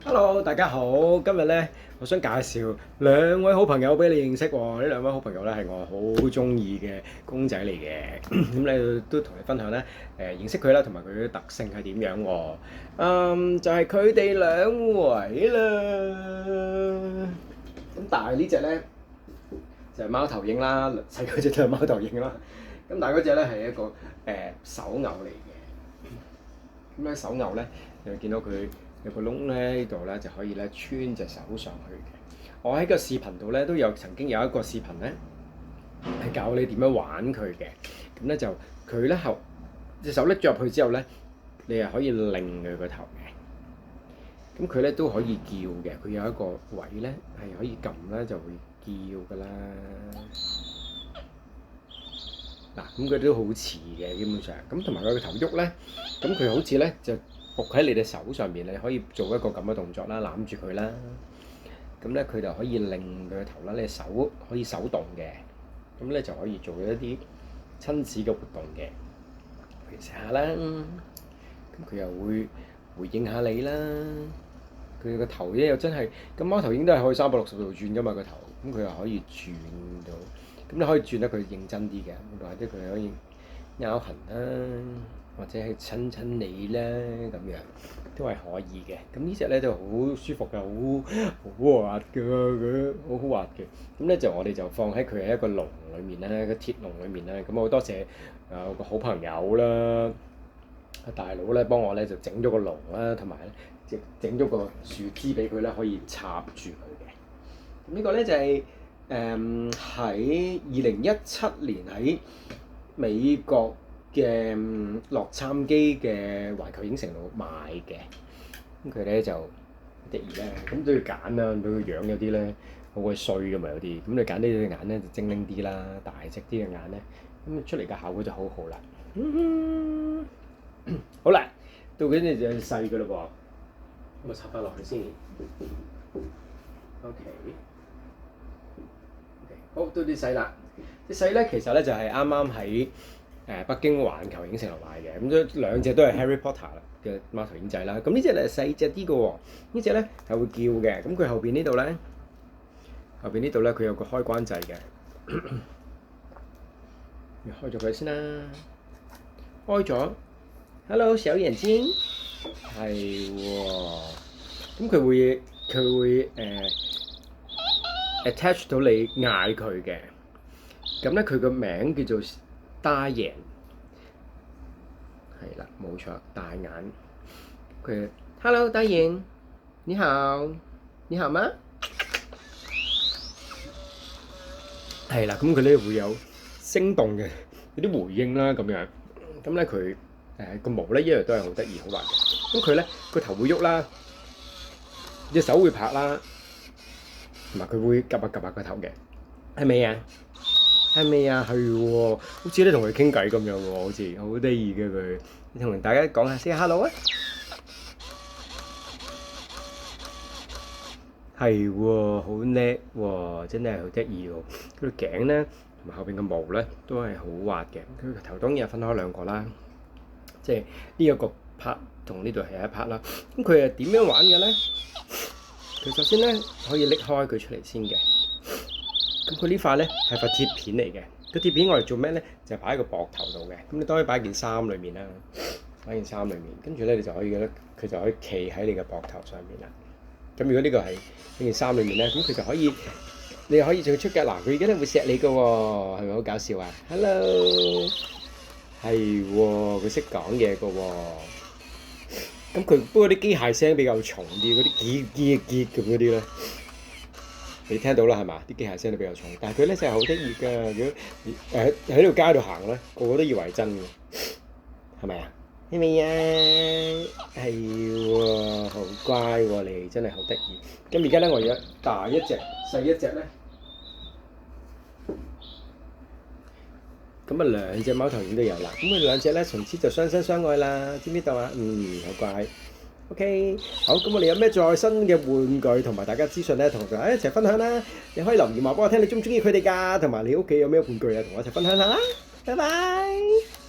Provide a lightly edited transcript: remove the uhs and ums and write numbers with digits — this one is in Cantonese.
Hello，大家好。今日咧，我想介紹兩位好朋友俾你認識喎。呢兩位好朋友咧係我好中意嘅公仔嚟嘅。咁咧都同你分享咧，認識佢啦，同埋佢嘅特性係點樣喎？就係佢哋兩位啦。咁大呢只咧就係貓頭鷹啦，細嗰只就係貓頭鷹啦。咁大嗰只咧係一個手偶嚟嘅。咁咧手偶咧，你會見到佢有個窿咧，呢度咧就可以咧穿隻手上去嘅。我喺個視頻度咧都有曾經有一個視頻咧係教你點樣玩佢嘅。咁咧就佢咧後隻手拎咗入去之後咧，你係可以擰佢個頭嘅。咁佢咧都可以叫嘅，佢有一個位咧係可以撳咧就會叫噶啦。嗱，咁佢都好似嘅，基本上咁同埋佢個頭喐咧，咁佢好似咧就伏喺你隻手上面，你可以做一個咁嘅動作啦，攬住佢啦。咁咧佢就可以擰佢個頭啦，你手可以手動嘅，咁咧就可以做一啲親子嘅活動嘅，譬如食下啦，咁佢又會回應下你啦。佢個頭咧又真係，咁貓頭鷹都係可以360度轉噶嘛個頭，咁佢又可以轉到。咁你可以轉得佢認真啲嘅，或者佢可以咬痕啦，或者係親親你啦，咁樣都係可以嘅。咁呢隻咧就好舒服嘅，好滑嘅，佢好滑嘅。咁咧就我哋就放喺佢係一個籠裡面啦，個鐵籠裡面啦。咁好多謝有個好朋友啦，大佬咧幫我咧就整咗個籠啦，同埋咧整咗個樹枝俾佢咧可以插住佢嘅。咁呢個咧就係、喺2017年喺美國嘅洛杉磯嘅環球影城度買嘅。咁佢咧就得意咧，咁都要揀啦。佢個樣有啲咧好鬼衰㗎嘛，有啲咁你揀呢隻眼咧就精靈啲啦，大隻啲嘅眼咧，咁出嚟嘅效果就好好啦。好啦，到緊呢隻細㗎嘞噃，咁我插翻落去先。OK。好，到啲細啦。啲細咧其實咧就係啱啱喺北京環球影城度買嘅，咁都兩隻都係 Harry Potter 嘅貓頭鷹仔啦。咁呢隻咧細隻啲嘅喎，呢隻咧係會叫嘅。咁佢後邊呢度咧，佢有個開關掣嘅。開咗佢先啦，開咗。Hello， 小眼睛，係喎。咁佢會attach 到你嗌佢嘅，咁咧佢個名叫做大眼，係啦，冇錯，大眼。佢 Hello 大眼，你好，你好嗎？係啦，咁佢咧會有聲動嘅，有啲回應啦咁樣。咁咧佢個毛咧一樣都係好得意好滑嘅。咁佢咧個頭會喐啦，隻手會拍啦。同埋佢會夾下個頭嘅，係咪啊？係咪啊？係喎，好似咧同佢傾偈咁樣喎，好似好得意嘅佢。你同大家講下先 hello 啊！係喎，好叻喎，真係好得意喎。佢個頸咧同埋後邊嘅毛咧都係好滑嘅。佢個頭當然係分開兩個啦，即係呢一個 part 同呢度係一 part 啦。咁佢係點樣玩嘅咧？佢首先咧可以拎開佢出嚟先嘅，咁佢呢塊咧係塊鐵片嚟嘅。個鐵片我哋做咩咧？就係擺喺個膊頭度嘅。咁你都可以擺件衫裏面啦，擺件衫裏面，跟住咧你就可以咧，佢就可以企喺你嘅膊頭上面啦。咁如果呢個係呢件衫裏面咧，咁佢就可以，你可以仲要出嘅。嗱，佢而家咧會錫你嘅喎，係咪好搞笑啊 ？Hello，係喎，佢識講嘢嘅喎。咁佢不過啲機械聲比較重啲，嗰啲結咁嗰啲咧，你聽到啦係嘛？啲機械聲都比較重，但係佢咧就係好得意㗎。如果喺條街度行咧，個個都以為係真嘅，係咪啊？係咪啊？係喎，好乖喎，你真係好得意。咁而家咧，我而家大一隻細一隻咧，咁啊兩隻貓頭鷹都有啦。咁佢兩隻咧從此就相親相愛啦，知唔知道啊？好乖。OK，好，咁我哋有咩再新嘅玩具同埋大家資訊咧，同大家一齊分享啦。你可以留言話俾我聽，你中唔中意佢哋㗎？同埋你屋企有咩玩具啊？同我一齊分享下啦。拜拜。